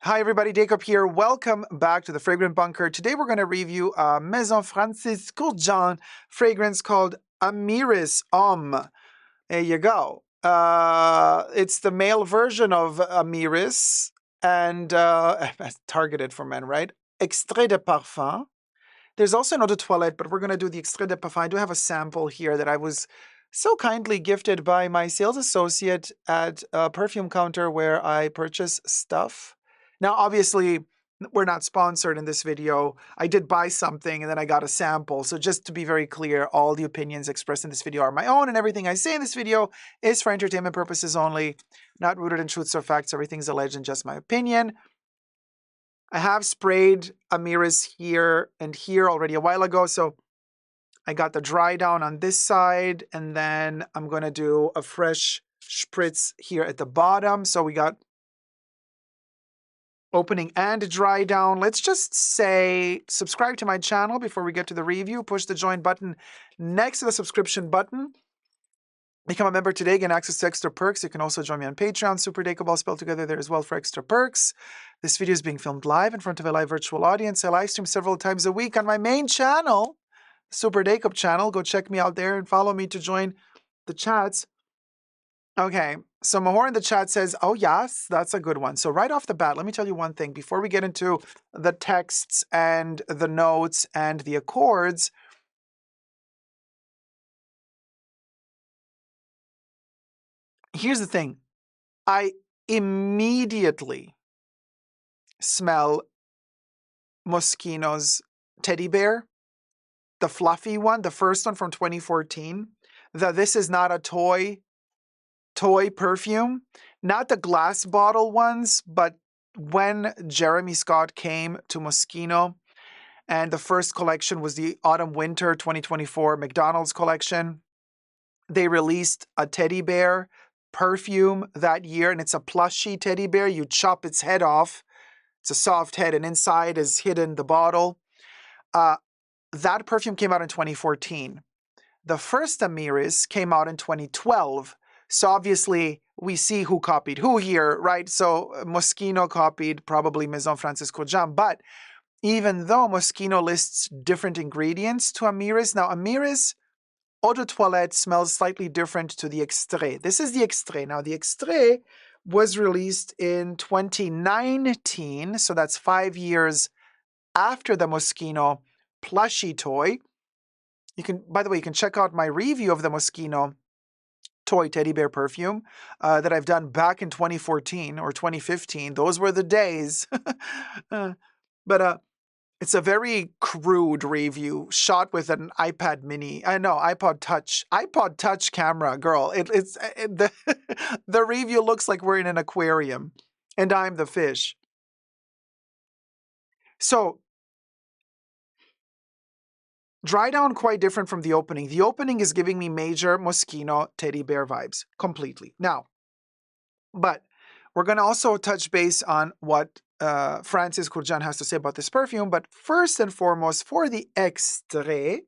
Hi everybody, Dacob here. Welcome back to the Fragrant Bunker. Today we're going to review a Maison Kurkdjian fragrance called Amyris Homme. There you go. It's the male version of Amyris and targeted for men, right? Extrait de Parfum. There's also an eau de toilette, but we're going to do the Extrait de Parfum. I do have a sample here that I was so kindly gifted by my sales associate at a perfume counter where I purchase stuff. Now, obviously, we're not sponsored in this video. I did buy something and then I got a sample. So just to be very clear, all the opinions expressed in this video are my own, and everything I say in this video is for entertainment purposes only, not rooted in truths or facts. Everything's alleged and just my opinion. I have sprayed Amyris here and here already a while ago, so I got the dry down on this side, and then I'm going to do a fresh spritz here at the bottom. So we got opening and dry down. Let's just say subscribe to my channel before we get to the review. Push the join button next to the subscription button. Become a member today, get access to extra perks. You can also join me on Patreon, superdacob, all spelled together there as well for extra perks. This video is being filmed live in front of a live virtual audience. I live stream several times a week on my main channel, superdacob channel. Go check me out there and follow me to join the chats. Okay, so Mahor in the chat says, oh yes, that's a good one. So right off the bat, let me tell you one thing. Before we get into the texts and the notes and the accords, here's the thing. I immediately smell Moschino's teddy bear, the fluffy one, the first one from 2014. This is not a toy perfume, not the glass bottle ones, but when Jeremy Scott came to Moschino, and the first collection was the Autumn-Winter 2024 McDonald's collection, they released a teddy bear perfume that year, and it's a plushy teddy bear. You chop its head off. It's a soft head, and inside is hidden the bottle. That perfume came out in 2014. The first Amyris came out in 2012. So obviously, we see who copied who here, right? So Moschino copied probably Maison Kurkdjian. But even though Moschino lists different ingredients to Amyris, now Amyris eau de toilette smells slightly different to the Extrait. This is the Extrait. Now the Extrait was released in 2019, so that's 5 years after the Moschino plushie toy. You can, by the way, you can check out my review of the Moschino toy teddy bear perfume that I've done back in 2014 or 2015. Those were the days. But it's a very crude review shot with an iPad mini. I know, iPod Touch camera, girl. The review looks like we're in an aquarium and I'm the fish. So dry down quite different from the opening. The opening is giving me major Moschino teddy bear vibes completely. Now, but we're going to also touch base on what Francis Kurkdjian has to say about this perfume. But first and foremost, for the Extrait,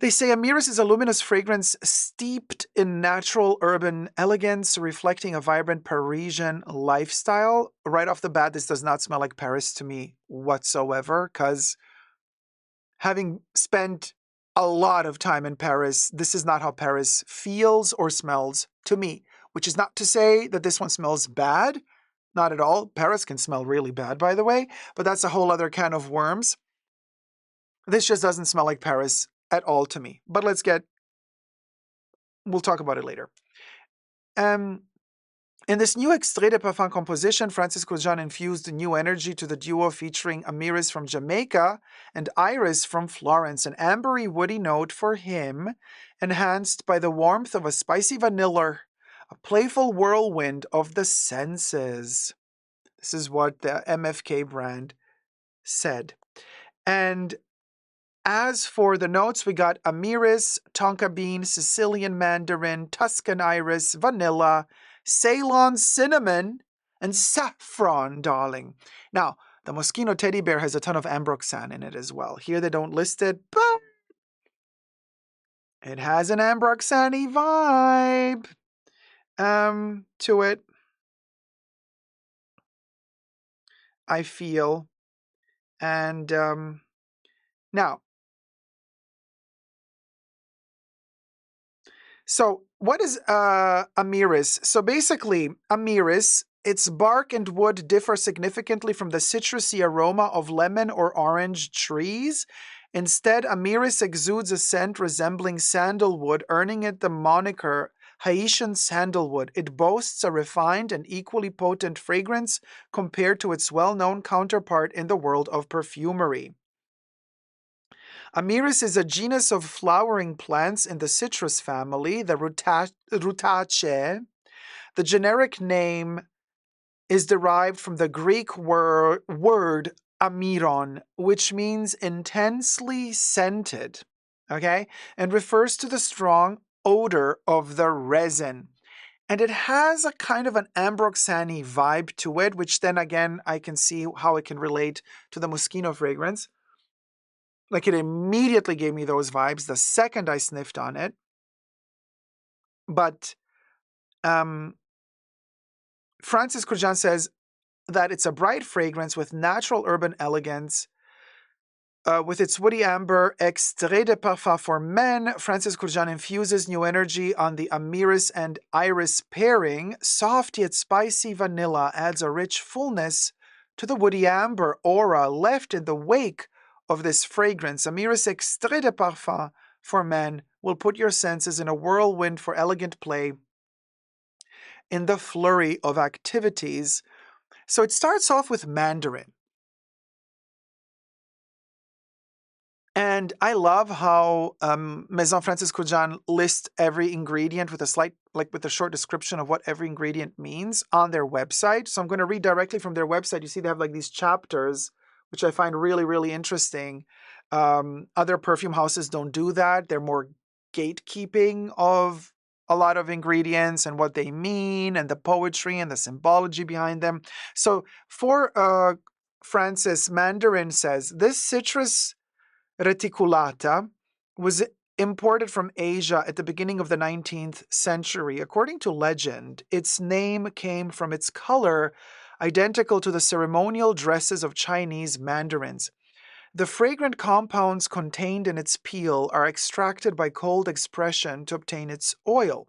they say Amyris is a luminous fragrance steeped in natural urban elegance, reflecting a vibrant Parisian lifestyle. Right off the bat, this does not smell like Paris to me whatsoever, because having spent a lot of time in Paris, this is not how Paris feels or smells to me, which is not to say that this one smells bad. Not at all. Paris can smell really bad, by the way, but that's a whole other can of worms. This just doesn't smell like Paris at all to me. But we'll talk about it later. In this new Extrait de Parfum composition, Francis Kurkdjian infused new energy to the duo featuring Amyris from Jamaica and Iris from Florence, an ambery woody note for him, enhanced by the warmth of a spicy vanilla, a playful whirlwind of the senses. This is what the MFK brand said. And as for the notes, we got Amyris, tonka bean, Sicilian mandarin, Tuscan iris, vanilla, Ceylon cinnamon, and saffron, darling. Now, the Moschino teddy bear has a ton of ambroxan in it as well. Here they don't list it, but it has an ambroxan-y vibe to it. I feel. And now, so what is Amyris? So basically, Amyris, its bark and wood differ significantly from the citrusy aroma of lemon or orange trees. Instead, Amyris exudes a scent resembling sandalwood, earning it the moniker Haitian sandalwood. It boasts a refined and equally potent fragrance compared to its well-known counterpart in the world of perfumery. Amyris is a genus of flowering plants in the citrus family, the Rutaceae. The generic name is derived from the Greek word amiron, which means intensely scented, okay, and refers to the strong odor of the resin. And it has a kind of an ambroxany vibe to it, which then again, I can see how it can relate to the Moschino fragrance. Like it immediately gave me those vibes the second I sniffed on it. But Francis Kurkdjian says that it's a bright fragrance with natural urban elegance. With its woody amber Extrait de Parfum for men, Francis Kurkdjian infuses new energy on the Amyris and Iris pairing. Soft yet spicy vanilla adds a rich fullness to the woody amber aura left in the wake of this fragrance. Amyris Extrait de Parfum for men will put your senses in a whirlwind for elegant play in the flurry of activities. So it starts off with mandarin. And I love how Maison Francis Kurkdjian lists every ingredient with with a short description of what every ingredient means on their website. So I'm going to read directly from their website. You see they have like these chapters, which I find really, really interesting. Other perfume houses don't do that. They're more gatekeeping of a lot of ingredients and what they mean and the poetry and the symbology behind them. So for Francis, Mandarin says, this citrus reticulata was imported from Asia at the beginning of the 19th century. According to legend, its name came from its color, identical to the ceremonial dresses of Chinese mandarins. The fragrant compounds contained in its peel are extracted by cold expression to obtain its oil.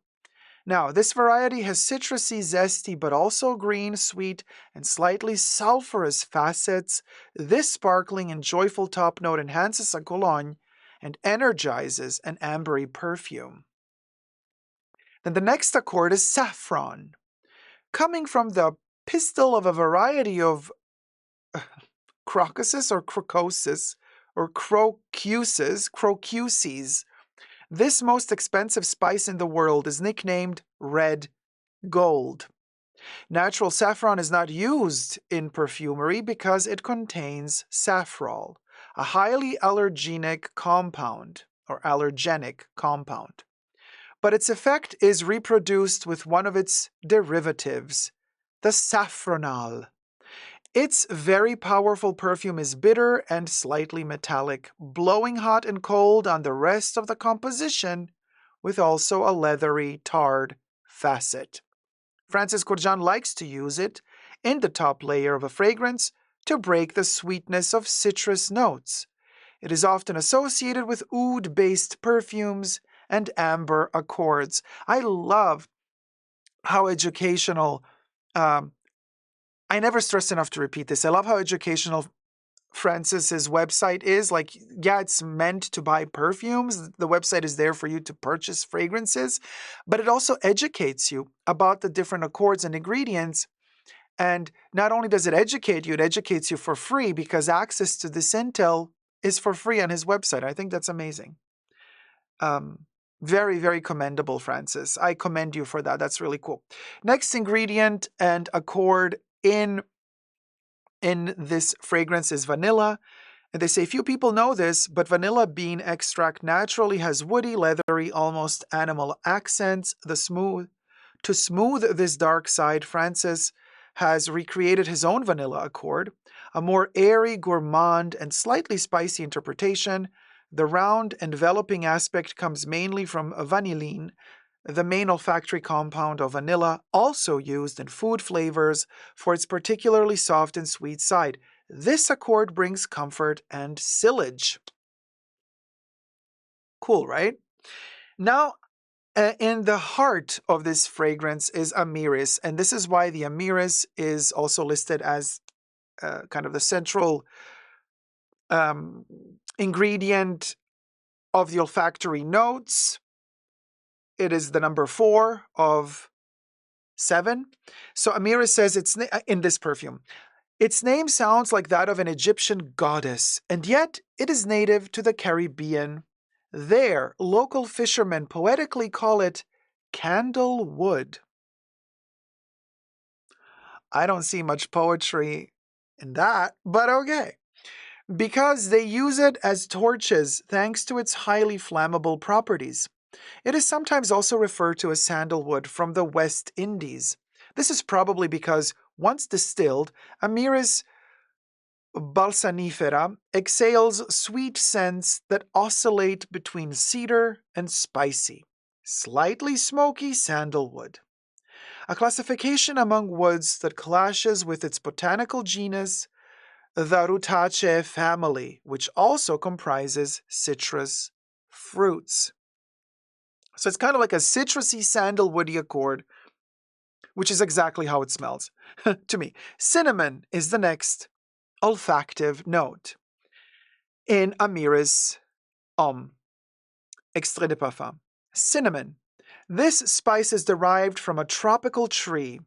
Now, this variety has citrusy, zesty, but also green, sweet, and slightly sulfurous facets. This sparkling and joyful top note enhances a cologne and energizes an ambery perfume. Then the next accord is saffron. Coming from the pistil of a variety of crocuses or crocuses, this most expensive spice in the world is nicknamed red gold. Natural saffron is not used in perfumery because it contains safrole, a highly allergenic compound. But its effect is reproduced with one of its derivatives, the saffronal. Its very powerful perfume is bitter and slightly metallic, blowing hot and cold on the rest of the composition, with also a leathery, tarred facet. Francis Kurkdjian likes to use it in the top layer of a fragrance to break the sweetness of citrus notes. It is often associated with oud-based perfumes and amber accords. I love how educational, I never stress enough to repeat this, I love how educational Francis's website is. Like, yeah, it's meant to buy perfumes. The website is there for you to purchase fragrances, but it also educates you about the different accords and ingredients. And not only does it educate you, it educates you for free because access to this intel is for free on his website. I think that's amazing. Very, very commendable, Francis. I commend you for that. That's really cool. Next ingredient and accord in this fragrance is vanilla. And they say few people know this, but vanilla bean extract naturally has woody, leathery, almost animal accents. To smooth this dark side, Francis has recreated his own vanilla accord, a more airy, gourmand, and slightly spicy interpretation. The round, enveloping aspect comes mainly from vanillin, the main olfactory compound of vanilla, also used in food flavors for its particularly soft and sweet side. This accord brings comfort and silage. Cool, right? Now, in the heart of this fragrance is Amyris, and this is why the Amyris is also listed as kind of the central ingredient of the olfactory notes. It is the number 4 of 7. So Amyris says it's in this perfume. Its name sounds like that of an Egyptian goddess, and yet it is native to the Caribbean. There, local fishermen poetically call it candle wood. I don't see much poetry in that, but okay. Because they use it as torches thanks to its highly flammable properties. It is sometimes also referred to as sandalwood from the West Indies. This is probably because, once distilled, Amyris balsanifera exhales sweet scents that oscillate between cedar and spicy, slightly smoky sandalwood. A classification among woods that clashes with its botanical genus, the Rutaceae family, which also comprises citrus fruits. So it's kind of like a citrusy sandalwoody accord, which is exactly how it smells to me. Cinnamon is the next olfactive note in Amyris Homme Extrait de Parfum. Cinnamon. This spice is derived from a tropical tree,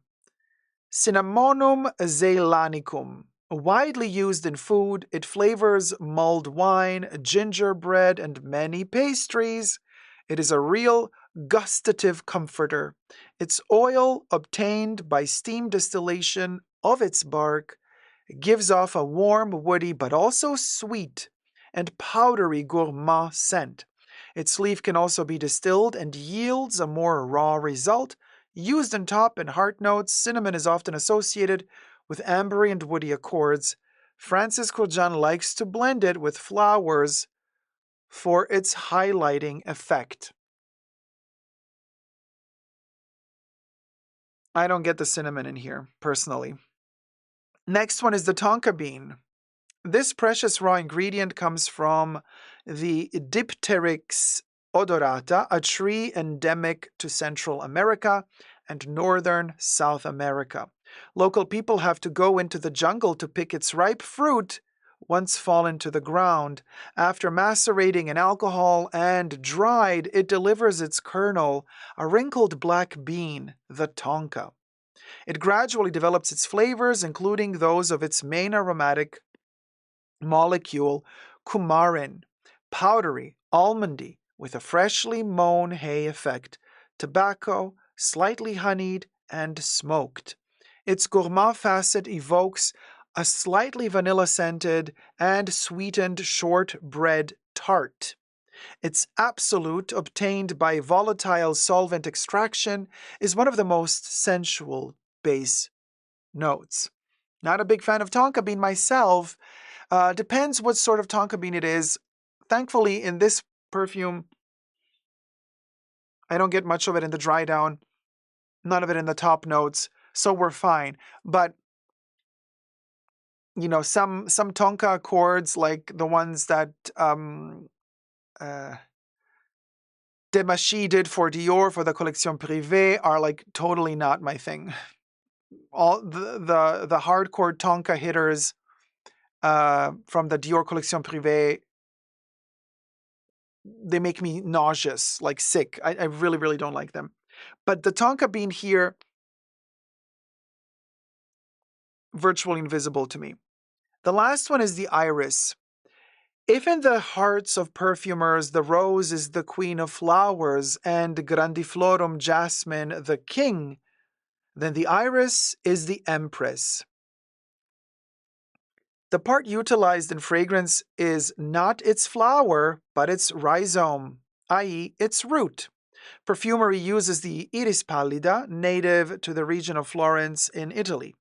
Cinnamonum zeylanicum. Widely used in food, it flavors mulled wine, gingerbread, and many pastries. It is a real gustative comforter. Its oil, obtained by steam distillation of its bark, gives off a warm, woody, but also sweet and powdery gourmand scent. Its leaf can also be distilled and yields a more raw result. Used in top and heart notes, cinnamon is often associated with ambery and woody accords. Francis Kurkdjian likes to blend it with flowers for its highlighting effect. I don't get the cinnamon in here, personally. Next one is the tonka bean. This precious raw ingredient comes from the Dipteryx odorata, a tree endemic to Central America and northern South America. Local people have to go into the jungle to pick its ripe fruit once fallen to the ground. After macerating in alcohol and dried, it delivers its kernel, a wrinkled black bean, the tonka. It gradually develops its flavors, including those of its main aromatic molecule, coumarin, powdery, almondy, with a freshly mown hay effect, tobacco, slightly honeyed, and smoked. Its gourmand facet evokes a slightly vanilla-scented and sweetened shortbread tart. Its absolute, obtained by volatile solvent extraction, is one of the most sensual base notes. Not a big fan of tonka bean myself. Depends what sort of tonka bean it is. Thankfully, in this perfume, I don't get much of it in the dry down, none of it in the top notes, so we're fine. But you know, some tonka accords, like the ones that Demachy did for Dior for the Collection Privée, are like totally not my thing. All the hardcore tonka hitters from the Dior Collection Privée, they make me nauseous, like sick. I really, really don't like them. But the tonka bean here, virtually invisible to me. The last one is the iris. If in the hearts of perfumers the rose is the queen of flowers and grandiflorum jasmine the king, then the iris is the empress. The part utilized in fragrance is not its flower, but its rhizome, i.e. its root. Perfumery uses the iris pallida, native to the region of Florence in Italy.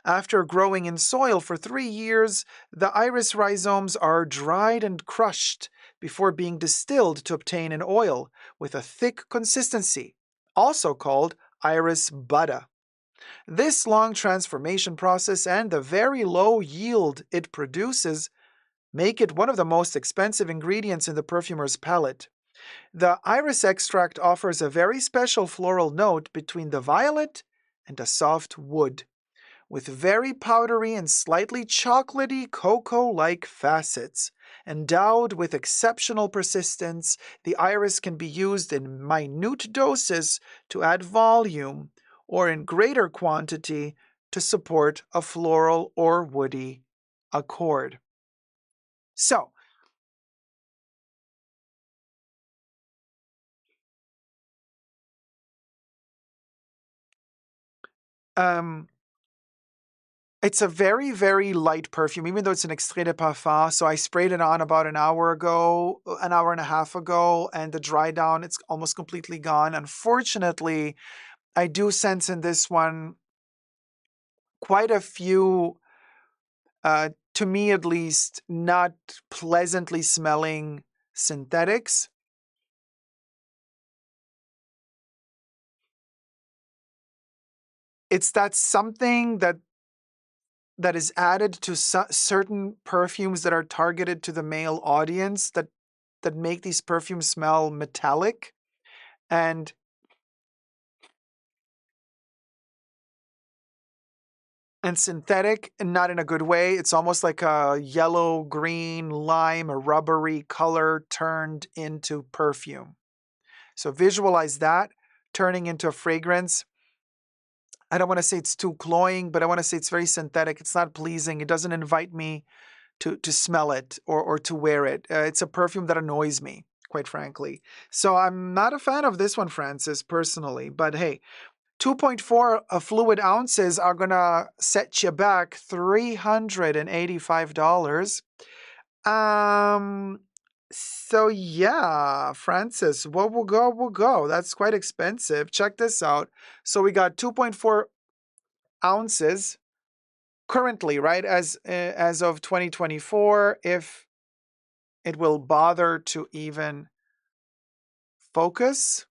After growing in soil for 3 years, the iris rhizomes are dried and crushed before being distilled to obtain an oil with a thick consistency, also called iris butter. This long transformation process and the very low yield it produces make it one of the most expensive ingredients in the perfumer's palette. The iris extract offers a very special floral note between the violet and a soft wood, with very powdery and slightly chocolatey cocoa-like facets. Endowed with exceptional persistence, the iris can be used in minute doses to add volume or in greater quantity to support a floral or woody accord. So, um, it's a very, very light perfume, even though it's an Extrait de Parfum. So I sprayed it on about an hour ago, an hour and a half ago, and the dry down, it's almost completely gone. Unfortunately, I do sense in this one quite a few, to me at least, not pleasantly smelling synthetics. It's that something that is added to certain perfumes that are targeted to the male audience that make these perfumes smell metallic and synthetic, and not in a good way. It's almost like a yellow, green, lime, a rubbery color turned into perfume. So visualize that turning into a fragrance. I don't want to say it's too cloying, but I want to say it's very synthetic. It's not pleasing. It doesn't invite me to smell it or to wear it. It's a perfume that annoys me, quite frankly. So I'm not a fan of this one, Francis, personally. But hey, 2.4 fluid ounces are going to set you back $385. So yeah, Francis, what will go, will go. That's quite expensive. Check this out. So we got 2.4 ounces currently, right? As of 2024, if it will bother to even focus.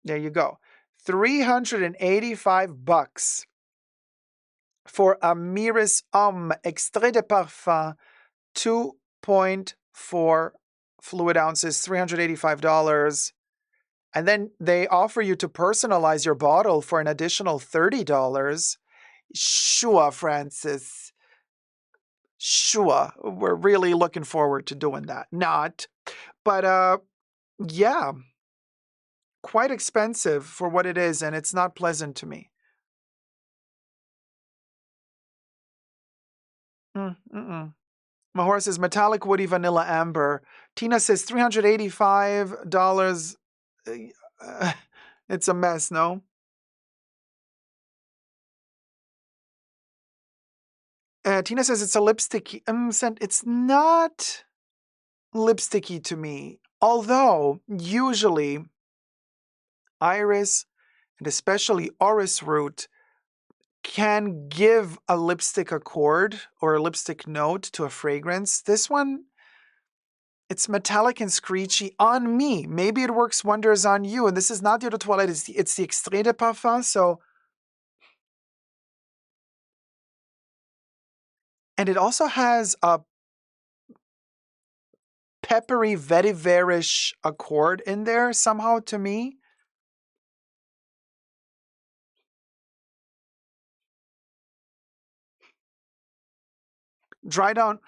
There you go. $385 for Amyris Homme Extrait de Parfum, 2.4 fluid ounces, $385. And then they offer you to personalize your bottle for an additional $30. Sure, Francis. Sure. We're really looking forward to doing that. Not. But yeah, quite expensive for what it is, and it's not pleasant to me. Mm-mm. Mahora says metallic woody vanilla amber. Tina says $385. It's a mess, no? Tina says it's a lipsticky scent. It's not lipsticky to me. Although, usually, iris and especially orris root can give a lipstick accord or a lipstick note to a fragrance. This one, it's metallic and screechy on me. Maybe it works wonders on you. And this is not the eau de toilette, it's the Extrait de Parfum. So, and it also has a peppery vetiver-ish accord in there somehow to me. Dry down,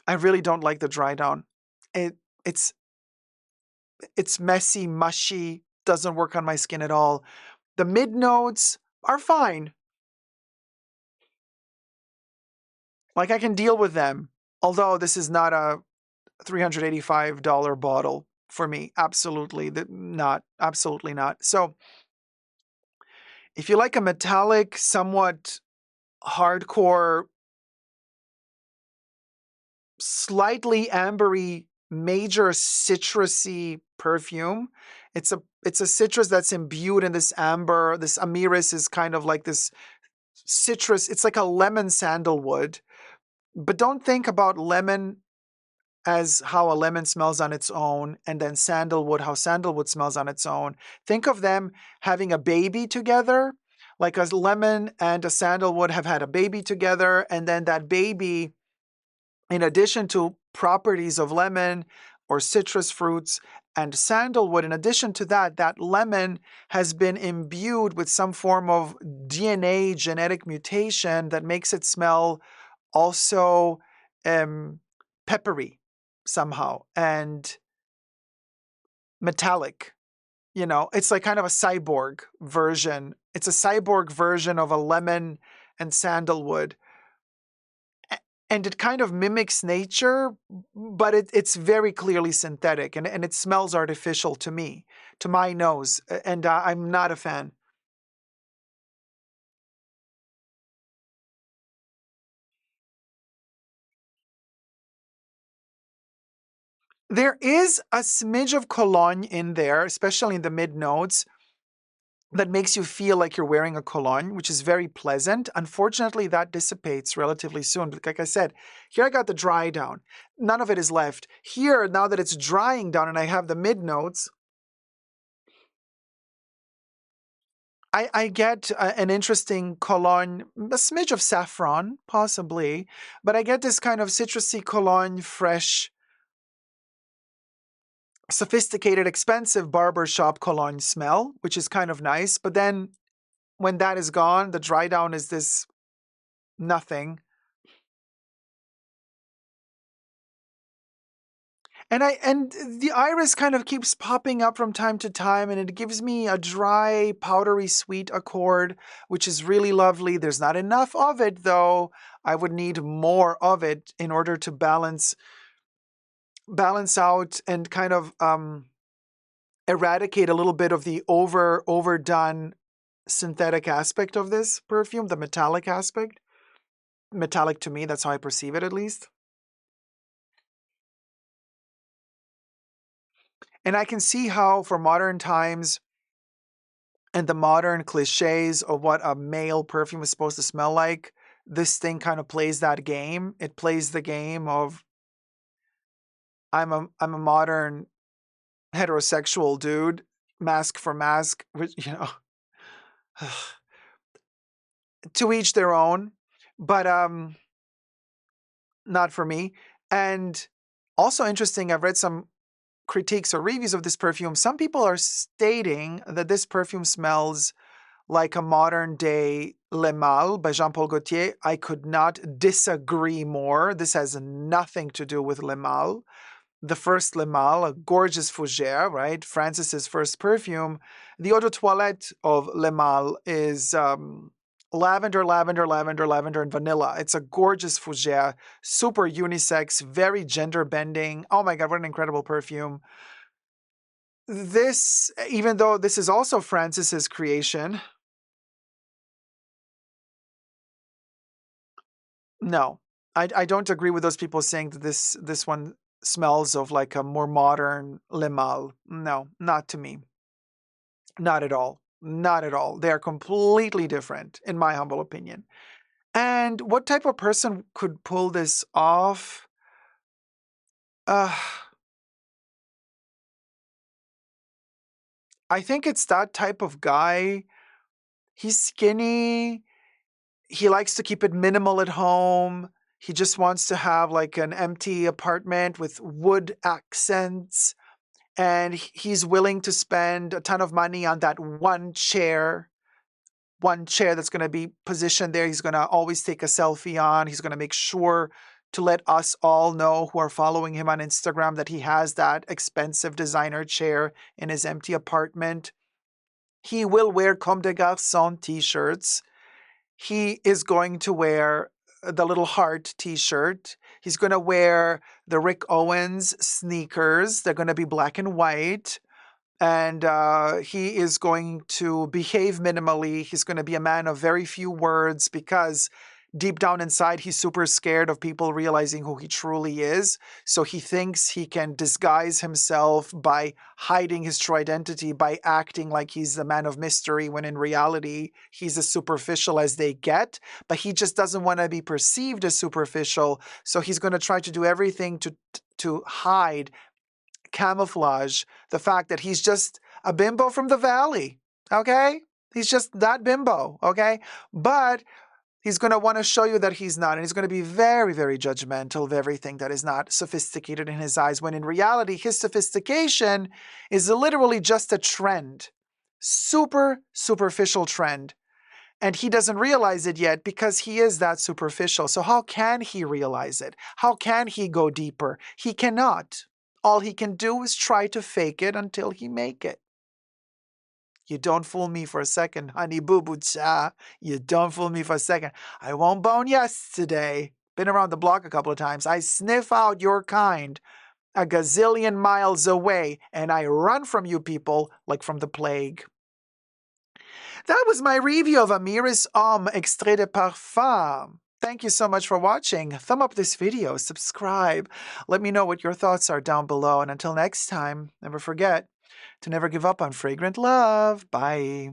I really don't like the dry down. It it's it's messy, mushy, doesn't work on my skin at all. The mid notes are fine. Like I can deal with them. Although this is not a $385 bottle for me. Absolutely not. Absolutely not. So if you like a metallic, somewhat hardcore, slightly ambery, major citrusy perfume, it's a citrus that's imbued in this amber. This Amyris is kind of like this citrus. It's like a lemon sandalwood. But don't think about lemon as how a lemon smells on its own, and then sandalwood, how sandalwood smells on its own. Think of them having a baby together, like a lemon and a sandalwood have had a baby together, and then that baby, in addition to properties of lemon or citrus fruits and sandalwood, in addition to that, that lemon has been imbued with some form of DNA genetic mutation that makes it smell also peppery somehow and metallic. You know, it's like kind of a cyborg version. It's a cyborg version of a lemon and sandalwood. And it kind of mimics nature, but it's very clearly synthetic, and it smells artificial to me, to my nose, and I'm not a fan. There is a smidge of cologne in there, especially in the mid notes, that makes you feel like you're wearing a cologne, which is very pleasant. Unfortunately, that dissipates relatively soon. But like I said, here I got the dry down. None of it is left. Here, now that it's drying down and I have the mid notes, I get an interesting cologne, a smidge of saffron, possibly, but I get this kind of citrusy cologne, fresh, sophisticated, expensive barbershop cologne smell, which is kind of nice. But then when that is gone, the dry down is this nothing. And the iris kind of keeps popping up from time to time, and it gives me a dry, powdery sweet accord, which is really lovely. There's not enough of it though. I would need more of it in order to balance out and kind of eradicate a little bit of the overdone synthetic aspect of this perfume, the metallic aspect. Metallic to me, that's how I perceive it at least. And I can see how for modern times and the modern cliches of what a male perfume is supposed to smell like, this thing kind of plays that game. It plays the game of I'm a modern heterosexual dude, mask for mask, which, you know, to each their own, but not for me. And also interesting, I've read some critiques or reviews of this perfume. Some people are stating that this perfume smells like a modern day Le Male by Jean Paul Gaultier. I could not disagree more. This has nothing to do with Le Male. The first Le Male, a gorgeous fougere, right? Francis's first perfume. The eau de toilette of Le Male is lavender, lavender, lavender, lavender, and vanilla. It's a gorgeous fougere, super unisex, very gender bending. Oh my God, what an incredible perfume. This, even though this is also Francis's creation, no, I don't agree with those people saying that this one smells of like a more modern Le Male. No, not to me. Not at all. Not at all. They are completely different, in my humble opinion. And what type of person could pull this off? Uh, I think it's that type of guy. He's skinny. He likes to keep it minimal at home. He just wants to have like an empty apartment with wood accents. And he's willing to spend a ton of money on that one chair that's going to be positioned there. He's going to always take a selfie on. He's going to make sure to let us all know who are following him on Instagram that he has that expensive designer chair in his empty apartment. He will wear Comme des Garçons t-shirts. He is going to wear the little heart t-shirt. He's going to wear the Rick Owens sneakers. They're going to be black and white. And he is going to behave minimally. He's going to be a man of very few words because deep down inside, he's super scared of people realizing who he truly is. So he thinks he can disguise himself by hiding his true identity, by acting like he's the man of mystery, when in reality, he's as superficial as they get. But he just doesn't want to be perceived as superficial. So he's going to try to do everything to hide, camouflage the fact that he's just a bimbo from the valley. Okay? He's just that bimbo. Okay? But he's going to want to show you that he's not. And he's going to be very, very judgmental of everything that is not sophisticated in his eyes, when in reality, his sophistication is literally just a trend. Super superficial trend. And he doesn't realize it yet because he is that superficial. So how can he realize it? How can he go deeper? He cannot. All he can do is try to fake it until he make it. You don't fool me for a second, honey boo boo cha. You don't fool me for a second. I won't bone yesterday. Been around the block a couple of times. I sniff out your kind a gazillion miles away, and I run from you people like from the plague. That was my review of Amyris Homme Extrait de Parfum. Thank you so much for watching. Thumb up this video, subscribe. Let me know what your thoughts are down below. And until next time, never forget to never give up on fragrant love. Bye.